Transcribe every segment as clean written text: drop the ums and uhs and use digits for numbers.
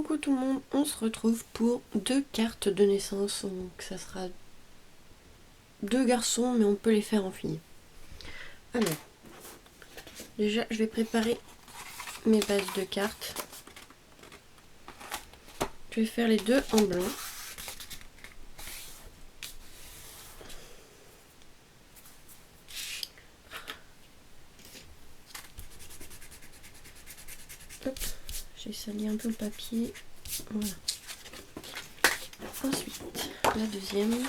Coucou tout le monde, on se retrouve pour 2 cartes de naissance, donc ça sera 2 garçons mais on peut les faire en fille. Alors, déjà je vais préparer mes bases de cartes. Je vais faire les deux en blanc. Hop, j'ai sali un peu le papier. Voilà. Ensuite, la deuxième.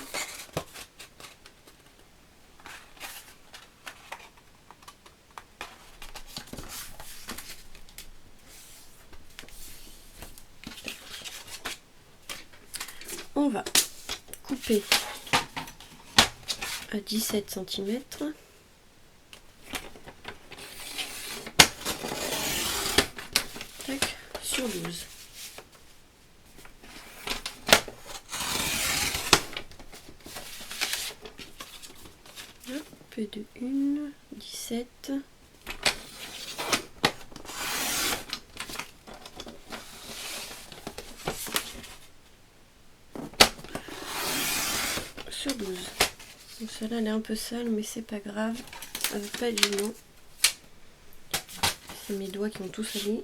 On va couper à 17 cm. Tac, sur 12. Peu de 1, 17. Sur 12. Donc celle-là elle est un peu sale mais c'est pas grave, ça va pas être gênant. C'est mes doigts qui ont tout sali.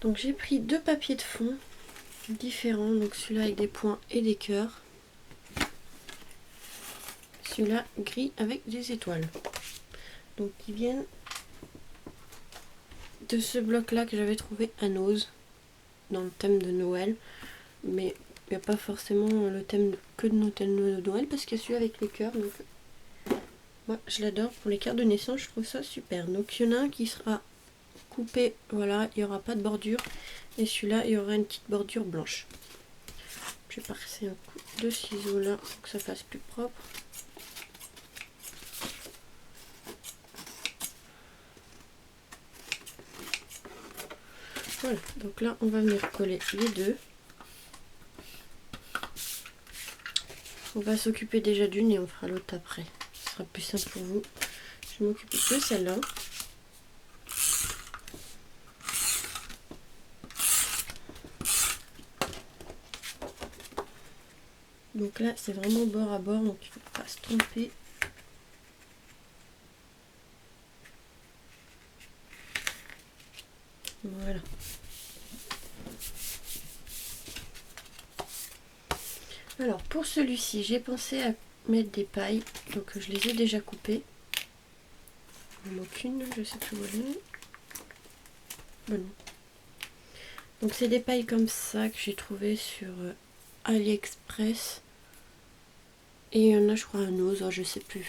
Donc j'ai pris 2 papiers de fond différents, donc celui-là avec des points et des cœurs, celui-là gris avec des étoiles, donc qui viennent de ce bloc là que j'avais trouvé à Nose dans le thème de Noël, mais il n'y a pas forcément le thème que de Noël parce qu'il y a celui avec les cœurs, donc moi je l'adore pour les cartes de naissance, je trouve ça super. Donc il y en a un qui sera coupé, voilà, il n'y aura pas de bordure, et celui-là il y aura une petite bordure blanche. Je vais passer un coup de ciseaux là pour que ça fasse plus propre. Voilà, donc là on va venir coller les deux. On va s'occuper déjà d'une et on fera l'autre après. Ce sera plus simple pour vous. Je vais m'occuper de celle-là. Donc là c'est vraiment bord à bord, donc il ne faut pas se tromper. Voilà. Alors pour celui-ci j'ai pensé à mettre des pailles, donc je les ai déjà coupées. Il en manque une, je sais plus où elle est. Bon. Donc c'est des pailles comme ça que j'ai trouvé sur AliExpress. Et il y en a je crois un Nose, je sais plus.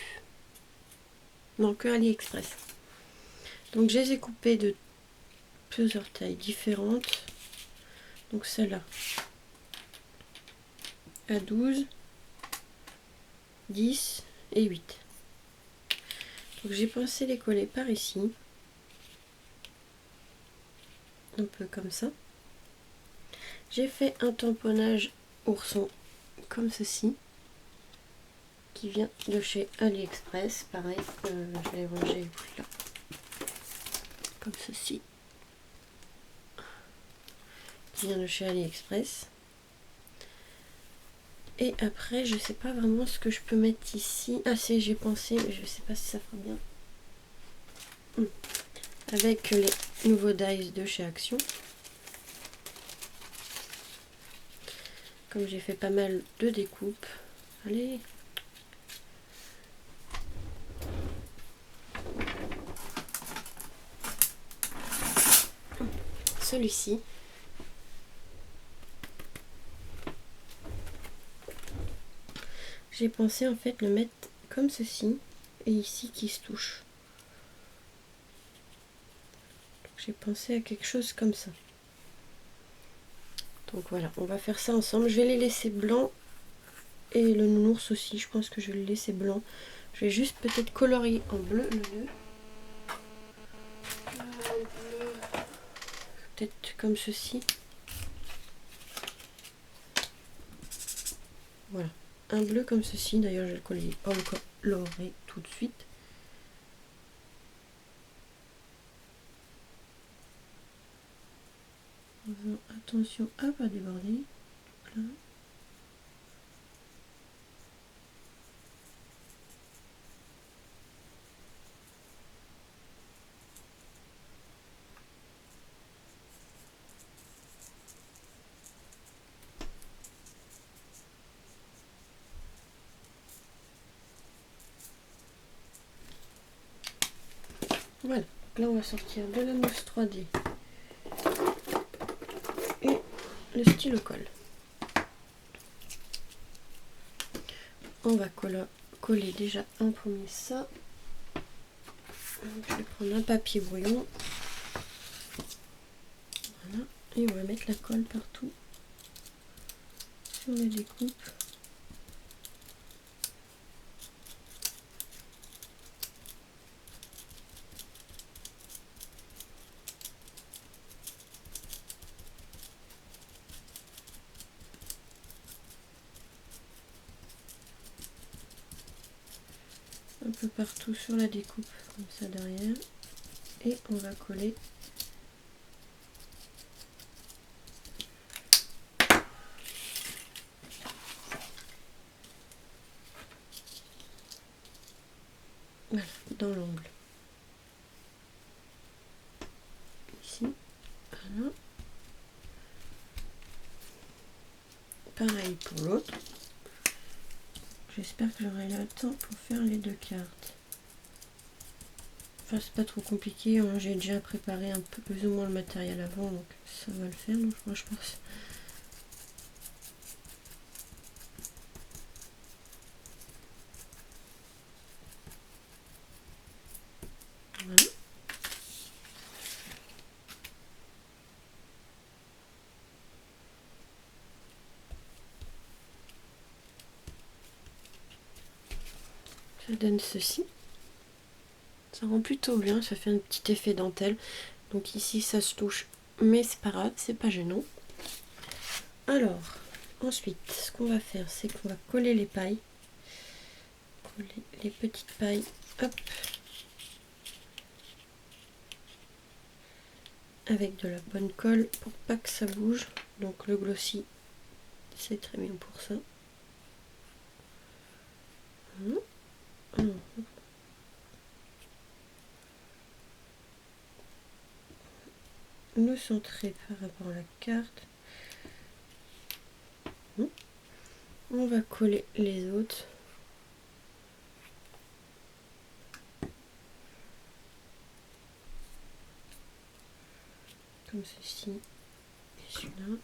Non, que AliExpress. Donc je les ai coupées de plusieurs tailles différentes. Donc celle-là à 12, 10 et 8. Donc j'ai pensé les coller par ici. Un peu comme ça. J'ai fait un tamponnage ourson comme ceci, qui vient de chez AliExpress. Pareil, je vais ranger là, comme ceci, qui vient de chez AliExpress. Et après, je sais pas vraiment ce que je peux mettre ici. Ah si, j'ai pensé, mais je sais pas si ça fera bien. Avec les nouveaux dies de chez Action. Comme j'ai fait pas mal de découpes. Allez. Celui-ci. J'ai pensé en fait le mettre comme ceci et ici qui se touche. J'ai pensé à quelque chose comme ça. Donc voilà, on va faire ça ensemble. Je vais les laisser blancs et le nounours aussi. Je pense que je vais le laisser blanc. Je vais juste peut-être colorier en bleu le nœud. Peut-être comme ceci. Voilà, un bleu comme ceci. D'ailleurs, je vais le colorer tout de suite. Attention à pas déborder. Là. Voilà, donc là on va sortir de la mousse 3D et le stylo colle. On va coller déjà en premier ça. Donc, je vais prendre un papier brouillon. Voilà, et on va mettre la colle partout sur les découpes. Un peu partout sur la découpe, comme ça derrière. Et on va coller voilà, dans l'angle. Ici, voilà. Pareil pour l'autre. J'espère que j'aurai le temps pour faire les deux cartes. Enfin, c'est pas trop compliqué, hein. J'ai déjà préparé un peu plus ou moins le matériel avant, donc ça va le faire, donc moi je pense. Voilà. Ça donne ceci. Ça rend plutôt bien, ça fait un petit effet dentelle. Donc ici ça se touche, mais c'est pas grave, c'est pas gênant. Alors, ensuite, ce qu'on va faire, c'est qu'on va coller les pailles. Coller les petites pailles, hop. Avec de la bonne colle pour pas que ça bouge. Donc le glossy, c'est très bien pour ça. Le centrer par rapport à la carte. On va coller les autres. Comme ceci. Et celui-là.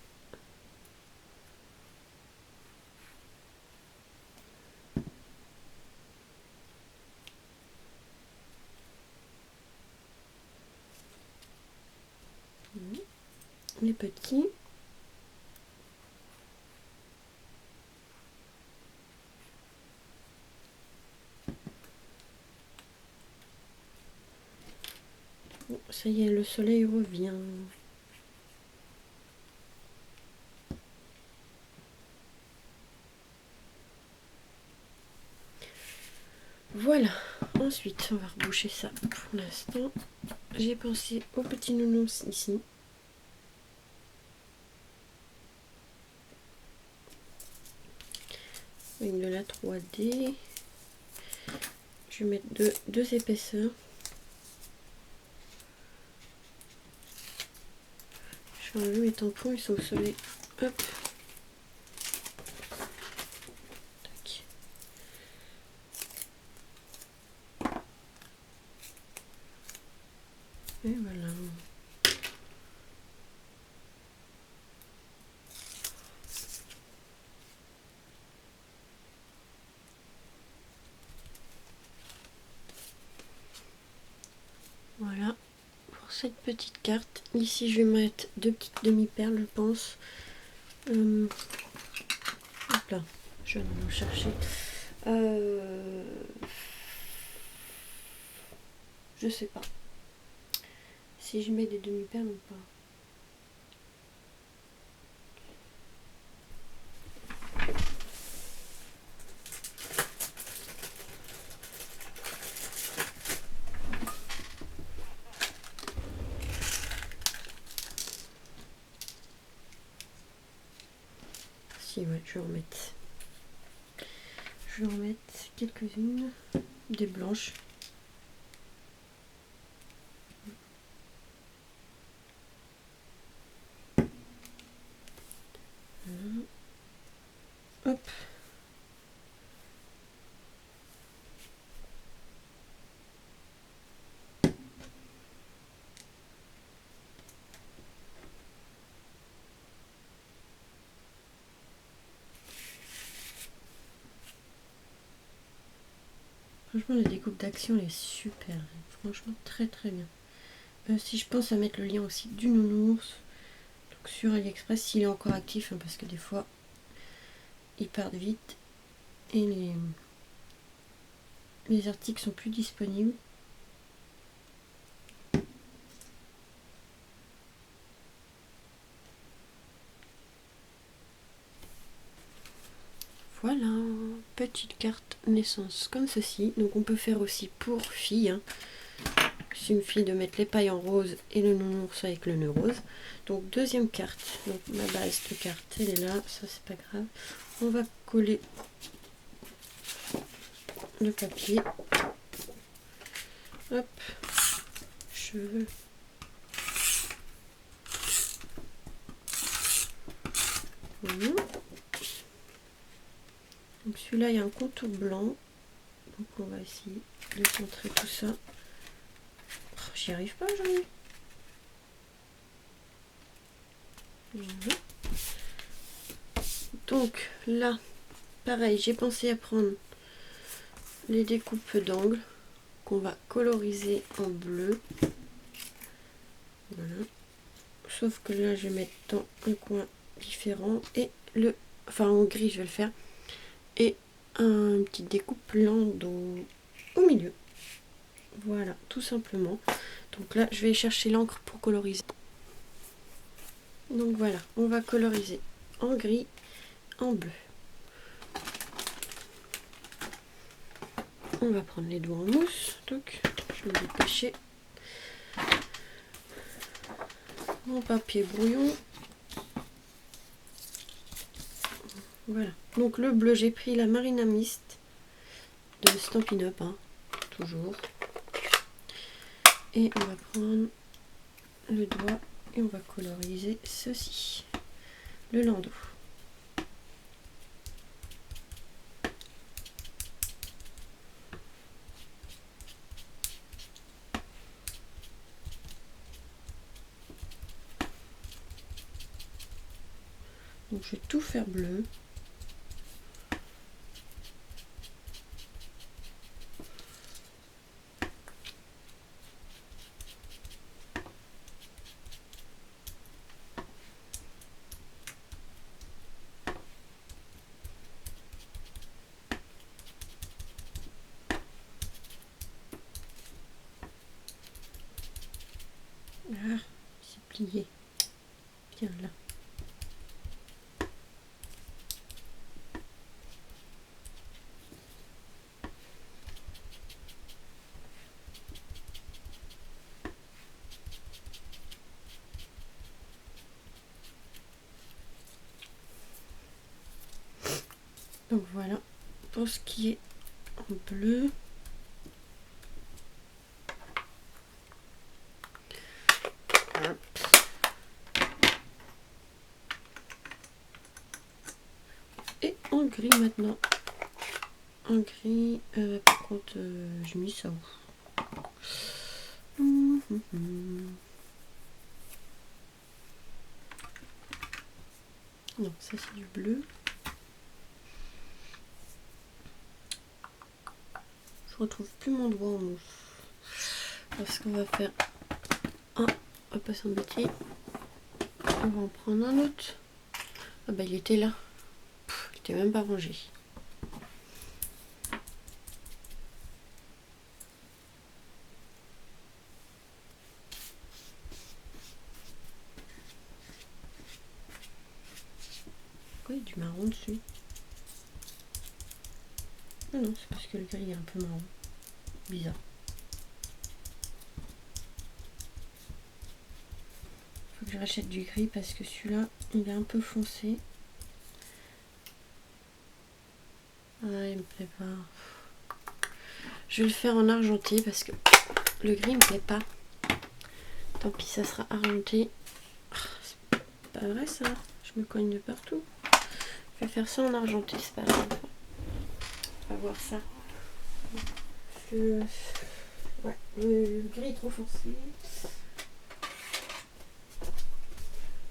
Les petits. Bon, ça y est, le soleil revient. Voilà. Ensuite, on va reboucher ça pour l'instant. J'ai pensé au petit nounours ici. Avec de la 3D. Je vais mettre deux épaisseurs. Je vais enlever mes tampons, ils sont au soleil. Hop. Tac. Et voilà. Voilà pour cette petite carte. Ici je vais mettre deux petites demi-perles, je pense. Hop là, je vais en chercher. Je sais pas si je mets des demi-perles ou pas. ouais, je vais en mettre. Je vais en mettre quelques-unes, des blanches. Voilà. Hop. Franchement, la découpe d'Action elle est super. Franchement, très très bien. Si je pense à mettre le lien aussi du nounours, donc sur AliExpress, s'il est encore actif, hein, parce que des fois, ils partent vite et les articles sont plus disponibles. Voilà, petite carte naissance comme ceci. Donc on peut faire aussi pour fille. Hein. C'est une fille de mettre les pailles en rose et le nounours avec le nœud rose. Donc deuxième carte. Donc ma base de carte, elle est là. Ça c'est pas grave. On va coller le papier. Hop. Cheveux. Voilà. Donc celui-là, il y a un contour blanc. Donc on va essayer de centrer tout ça. Oh, j'y arrive pas aujourd'hui. Voilà. Donc là, pareil, j'ai pensé à prendre les découpes d'angles qu'on va coloriser en bleu. Voilà. Sauf que là, je vais mettre dans un coin différent et enfin en gris, je vais le faire. Et une petite découpe blanc au milieu. Voilà, tout simplement. Donc là, je vais chercher l'encre pour coloriser. Donc voilà, on va coloriser en gris, en bleu. On va prendre les doigts en mousse. Donc, je vais me dépêcher. Mon papier brouillon. Voilà. Donc le bleu, j'ai pris la Marina Mist de Stampin' Up, hein, toujours. Et on va prendre le doigt et on va coloriser ceci. Le landau. Donc je vais tout faire bleu. Ah, c'est plié. Bien là. Donc voilà, pour ce qui est en bleu. Hop. Et en gris maintenant. En gris, par contre, j'ai mis ça où? Non, ça c'est du bleu. Je retrouve plus mon doigt en mousse. Parce qu'on va faire un, on va pas s'embêter. On va en prendre un autre. Ah bah il était là. Il était même pas rangé. Pourquoi il y a du marron dessus? Ah non, c'est parce que le gris est un peu marron. Bizarre. Faut que je rachète du gris parce que celui-là, il est un peu foncé. Ah, il me plaît pas. Je vais le faire en argenté parce que le gris me plaît pas. Tant pis, ça sera argenté. C'est pas vrai ça. Je me cogne de partout. Je vais faire ça en argenté, c'est pas grave. On va voir ça. Parce que ouais, le gris est trop foncé.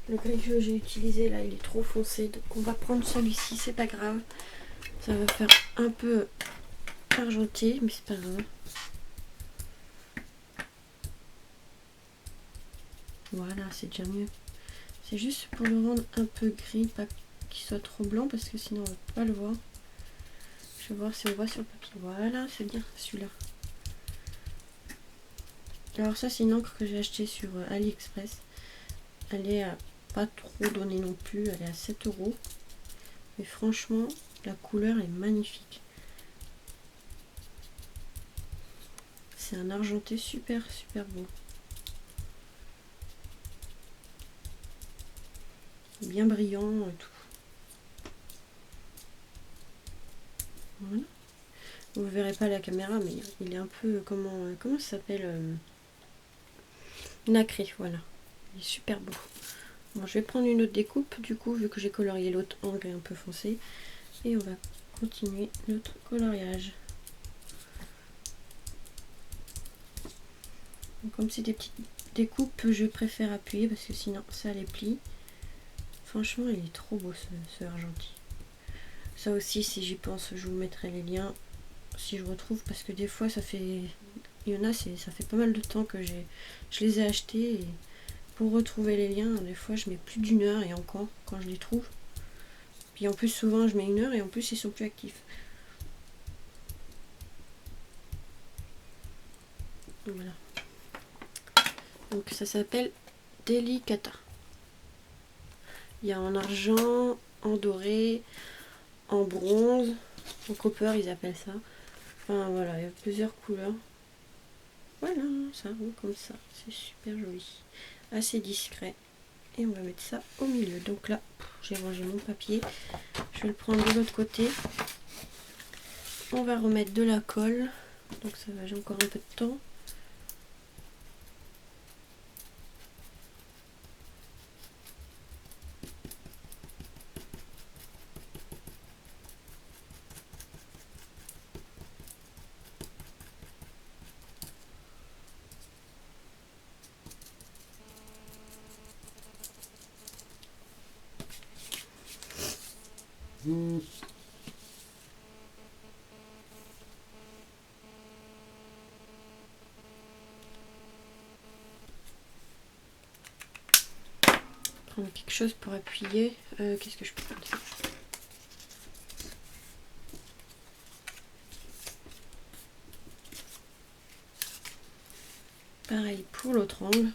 Le gris que j'ai utilisé là, il est trop foncé. Donc on va prendre celui-ci, c'est pas grave. Ça va faire un peu argenté, mais c'est pas grave. Voilà, c'est déjà mieux. C'est juste pour le rendre un peu gris, pas qu'il soit trop blanc, parce que sinon on va pas le voir. Je vais voir si on voit sur le papier. Voilà, c'est bien celui-là. Alors ça, c'est une encre que j'ai achetée sur AliExpress. Elle est à pas trop donnée non plus, elle est à 7 €. Mais franchement, la couleur est magnifique. C'est un argenté super beau. Bien brillant et tout. Voilà. Vous verrez pas la caméra, mais il est un peu, comment ça s'appelle, nacré, voilà. Il est super beau. Bon, je vais prendre une autre découpe, du coup, vu que j'ai colorié l'autre angle un peu foncé. Et on va continuer notre coloriage. Donc, comme c'est des petites découpes, je préfère appuyer parce que sinon ça les plie. Franchement, il est trop beau ce argenti. Ça aussi, si j'y pense, je vous mettrai les liens si je retrouve, parce que des fois ça fait, il y en a, ça fait pas mal de temps que je les ai achetés, et pour retrouver les liens, des fois je mets plus d'1 heure, et encore quand je les trouve. Puis en plus souvent je mets 1 heure et en plus ils sont plus actifs. Voilà. Donc ça s'appelle Delicata. Il y a en argent, en doré, en bronze, en copper ils appellent ça. Enfin voilà, il y a plusieurs couleurs. Voilà, ça rend comme ça, c'est super joli. Assez discret. Et on va mettre ça au milieu. Donc là, j'ai rangé mon papier. Je vais le prendre de l'autre côté. On va remettre de la colle. Donc ça va, j'ai encore un peu de temps. Prendre quelque chose pour appuyer. Qu'est-ce que je peux prendre? Pareil pour l'autre angle.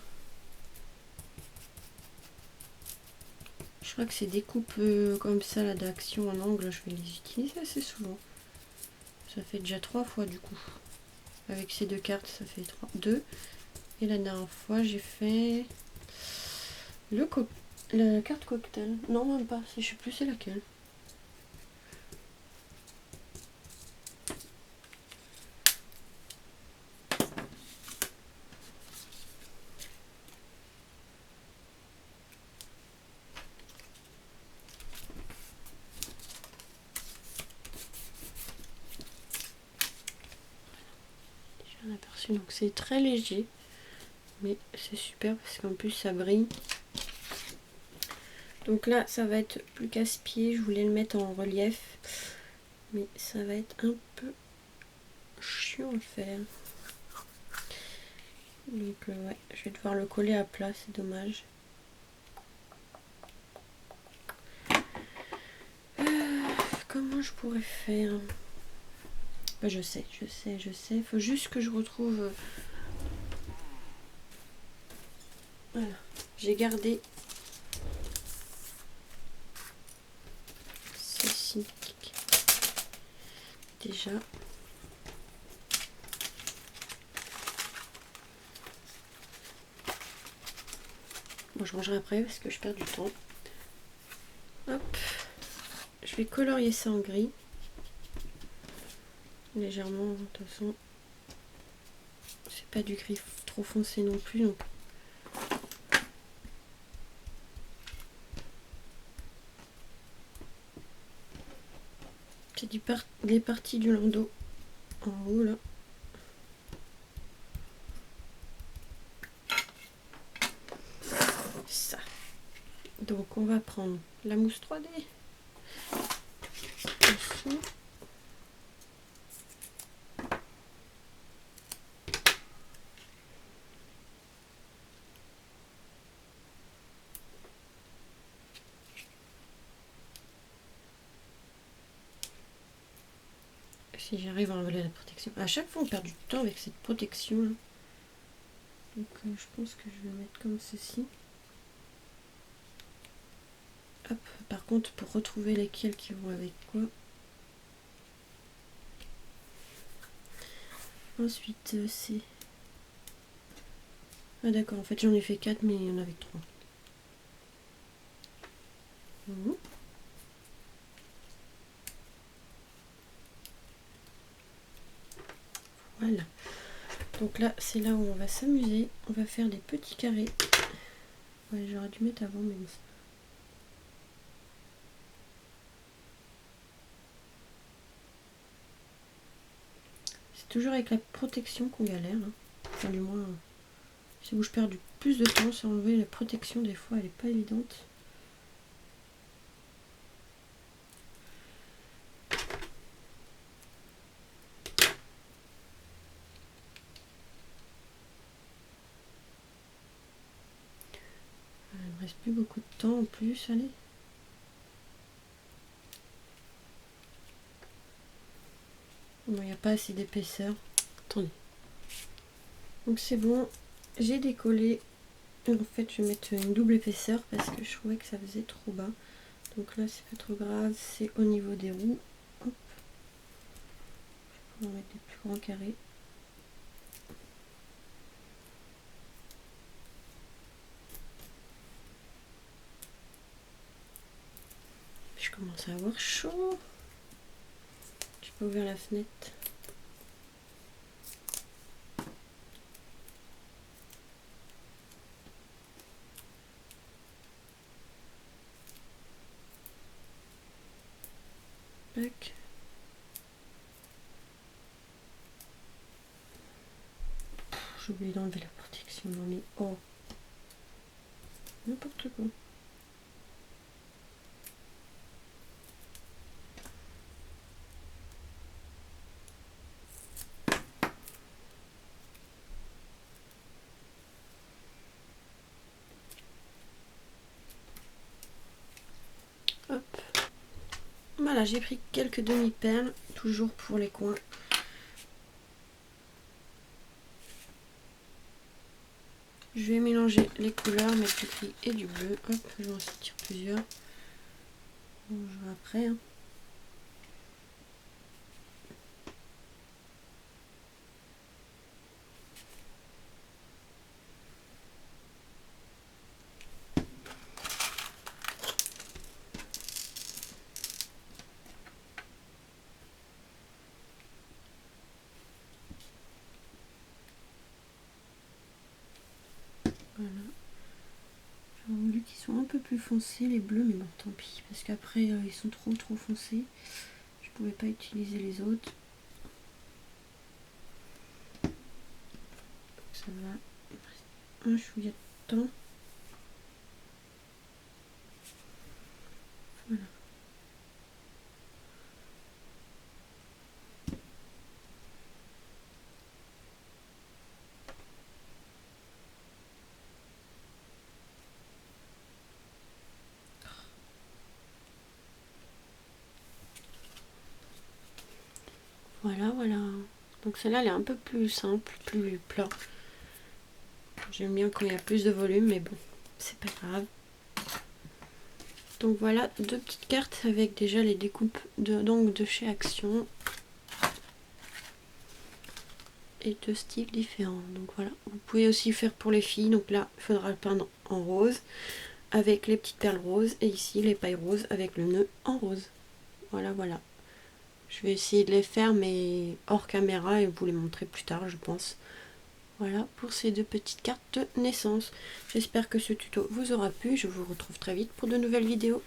Je crois que ces découpes comme ça là d'action en angle, je vais les utiliser assez souvent. Ça fait déjà 3 fois du coup. Avec ces 2 cartes, ça fait 2. Et la dernière fois, j'ai fait la carte cocktail. Non, même pas. Je sais plus c'est laquelle. J'ai un aperçu. Donc c'est très léger. Mais c'est super parce qu'en plus ça brille. Donc là, ça va être plus casse-pied. Je voulais le mettre en relief. Mais ça va être un peu chiant à faire. Donc ouais, je vais devoir le coller à plat, c'est dommage. Comment je pourrais faire? Bah, je sais. Il faut juste que je retrouve... Voilà, j'ai gardé ceci déjà. Bon, je rangerai après parce que je perds du temps. Hop, je vais colorier ça en gris. légèrement. De toute façon, c'est pas du gris trop foncé non plus. Donc c'est des parties du landau en haut là. Ça. Donc on va prendre la mousse 3D. Ici. Si j'arrive à enlever la protection. À chaque fois on perd du temps avec cette protection là. Donc je pense que je vais mettre comme ceci. Hop. Par contre pour retrouver lesquels qui vont avec quoi. Ensuite c'est... Ah d'accord, en fait j'en ai fait 4 mais il y en avait 3. Voilà. Donc là, c'est là où on va s'amuser. On va faire des petits carrés. Ouais, j'aurais dû mettre avant, mais bon. C'est toujours avec la protection qu'on galère. Hein. Enfin, du moins, c'est où je perds du plus de temps. C'est enlever la protection, des fois, elle n'est pas évidente. Il me reste plus beaucoup de temps en plus, allez. Bon, il n'y a pas assez d'épaisseur. Attendez. Donc c'est bon, j'ai décollé. En fait, je vais mettre une double épaisseur parce que je trouvais que ça faisait trop bas. Donc là, c'est pas trop grave, c'est au niveau des roues. Hop. Je vais mettre des plus grands carrés. Je commence à avoir chaud. J'ai pas ouvert la fenêtre. Tac. J'ai oublié d'enlever la protection. Non mais oh. N'importe quoi. Hop. Voilà, j'ai pris quelques demi-perles, toujours pour les coins. Je vais mélanger les couleurs, mettre du gris et du bleu. Hop, je vais en sortir plusieurs. On verra après. Hein. Voilà. J'aurais voulu qu'ils soient un peu plus foncés les bleus, mais bon tant pis, parce qu'après ils sont trop foncés. Je pouvais pas utiliser les autres. Donc ça va. Un chouïa de temps. Voilà. Voilà. Donc celle-là, elle est un peu plus simple, plus plat. J'aime bien quand il y a plus de volume, mais bon, c'est pas grave. Donc voilà, deux petites cartes avec déjà les découpes d'angles de chez Action. Et deux styles différents. Donc voilà, vous pouvez aussi faire pour les filles. Donc là, il faudra le peindre en rose avec les petites perles roses. Et ici, les pailles roses avec le nœud en rose. Voilà. Je vais essayer de les faire mais hors caméra et vous les montrer plus tard je pense. Voilà pour ces 2 petites cartes de naissance. J'espère que ce tuto vous aura plu. Je vous retrouve très vite pour de nouvelles vidéos.